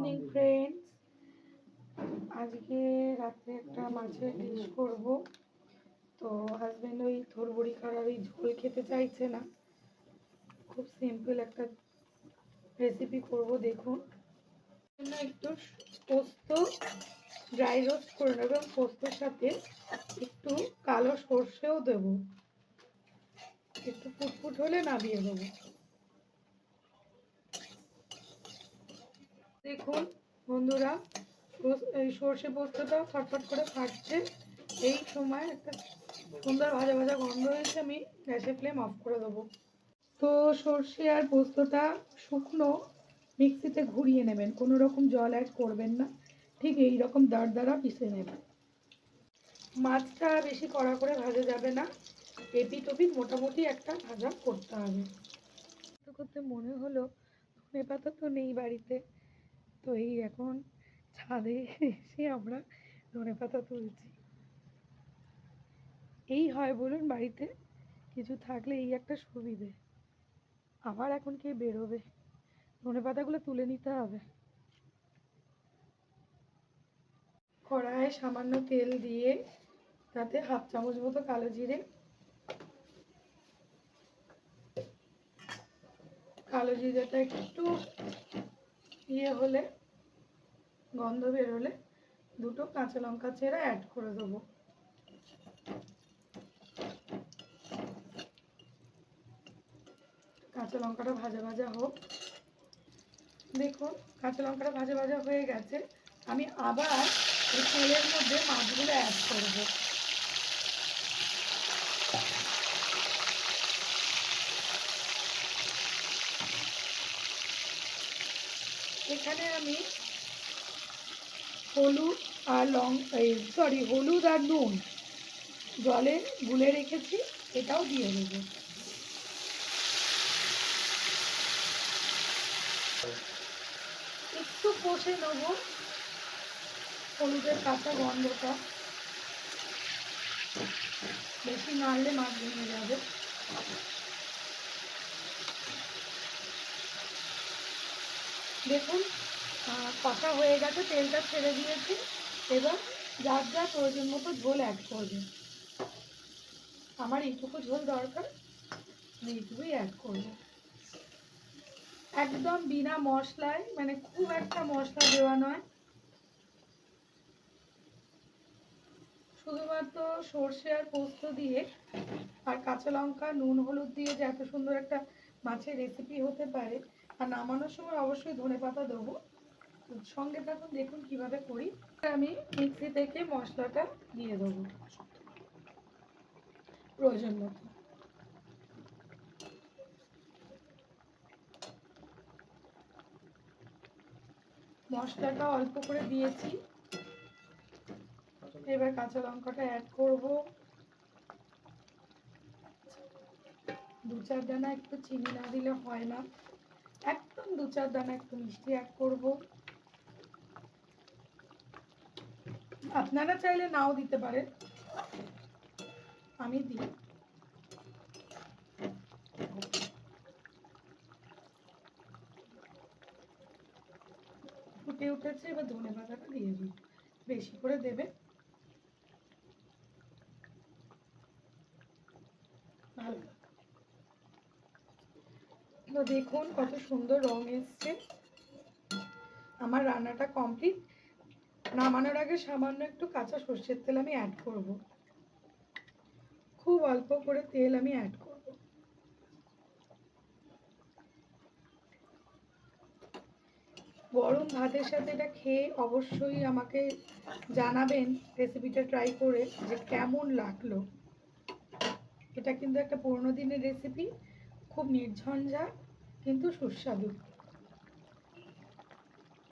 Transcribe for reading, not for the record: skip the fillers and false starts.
Evening friends, আজকে রাতে একটা মাছের ডিশ করব। তো হাজবেন্ড ওই থোরবড়ি খাওয়ার ওই ঝোল খেতে চাইছে না, খুব সিম্পল একটা রেসিপি করব। দেখুন, একটু পোস্ত ড্রাই রোস্ট করে নেব এবং পোস্তর সাথে একটু কালো সর্ষেও দেব। একটু ফুটফুট হলে নামিয়ে দেবো। দেখুন বন্ধুরা, এই সর্ষে পোস্তটা ফটফট করে ফাটছে। এই সময় একটা সুন্দর ভাজা ভাজা গন্ধ হয়েছে, আমি গ্যাসের ফ্লেম অফ করে দেবো। তো সর্ষে আর পোস্তটা শুকনো মিক্সিতে ঘুরিয়ে নেবেন, কোনো রকম জল অ্যাড করবেন না, ঠিক এই রকম দাঁড় পিষে নেবেন। মাছটা বেশি কড়া করে ভাজা যাবে না, এপিট ওপিট মোটামুটি একটা ভাজা করতে হবে। করতে মনে হলো ধনে পাতা তো নেই বাড়িতে, তো এই এখন ছাদে এসে আমরা ধনেপাতা তুলছি। এই হয় বলুন, বাড়িতে কিছু থাকলে এই একটা সুবিধে। আবার এখন কে বেরোবে, ধনেপাতাগুলো তুলে নিতে হবে। কড়াইয়ে সামান্য তেল দিয়ে তাতে 1/2 চামচ মতো কালো জিরে, কালো জিরেটা একটু হলে, গন্ধ বেরোলে 2টো কাঁচা লঙ্কা চেরা অ্যাড করে দেবো। কাঁচা লঙ্কাটা ভাজা ভাজা হোক। দেখুন কাঁচা লঙ্কাটা ভাজা ভাজা হয়ে গেছে, আমি আবার এই তেলের মধ্যে মাছগুলো অ্যাড করব। এখানে আমি হলুদ আর হলুদ আর নুন জলে গুলে রেখেছি, এটাও দিয়ে দেব। একটু কষে নেব হলুদের কাঁচা গন্ধটা, বেশি নাড়লে মাছ ভেঙে যাবে। দেখুন কষা হয়ে গেছে, তেলটা ছেড়ে দিয়েছি। এবার যার যা প্রয়োজন মতো ঝোল অ্যাড করবে। আমার এইটুকু ঝোল দরকার, এইটুকুই অ্যাড করবো। একদম বিনা মশলায়, মানে খুব একটা মশলা দেওয়া নয়, শুধুমাত্র সর্ষে আর পোস্ত দিয়ে আর কাঁচা লঙ্কা নুন হলুদ দিয়ে যে এত সুন্দর একটা মাছের রেসিপি হতে পারে। আর নামানোর সময় অবশ্যই ধনেপাতা দেবো। সঙ্গে থাকুন, দেখুন কিভাবে করি। আমি মিক্সি থেকে মশলাটা দিয়ে দেবো প্রয়োজন মতো। মশলাটা অল্প করে দিয়েছি, এবার কাঁচা লঙ্কাটা অ্যাড করব। 2-4 দানা, একটু চিনি না দিলে হয় না, একদম 2-4 দানা একটু মিষ্টি অ্যাড করব। আপনারা চাইলে নাও দিতে পারেন, আমি দিই। ফুটে উঠেছে, এবার ধনে পাতাটা দিয়ে দিই, বেশি করে দেবে, ভালো। তো দেখুন কত সুন্দর রং এসছে। আমার রান্নাটা কমপ্লিট। নামানোর আগে সামান্য একটু কাঁচা সর্ষের তেল আমি অ্যাড করব, খুব অল্প করে তেল আমি অ্যাড করব। গরম ভাতের সাথে এটা খেয়ে অবশ্যই আমাকে জানাবেন রেসিপিটা ট্রাই করে যে কেমন লাগলো। এটা কিন্তু একটা পুরোনো দিনের রেসিপি, খুব নির্ঝঞ্ঝাট কিন্তু সুস্বাদু।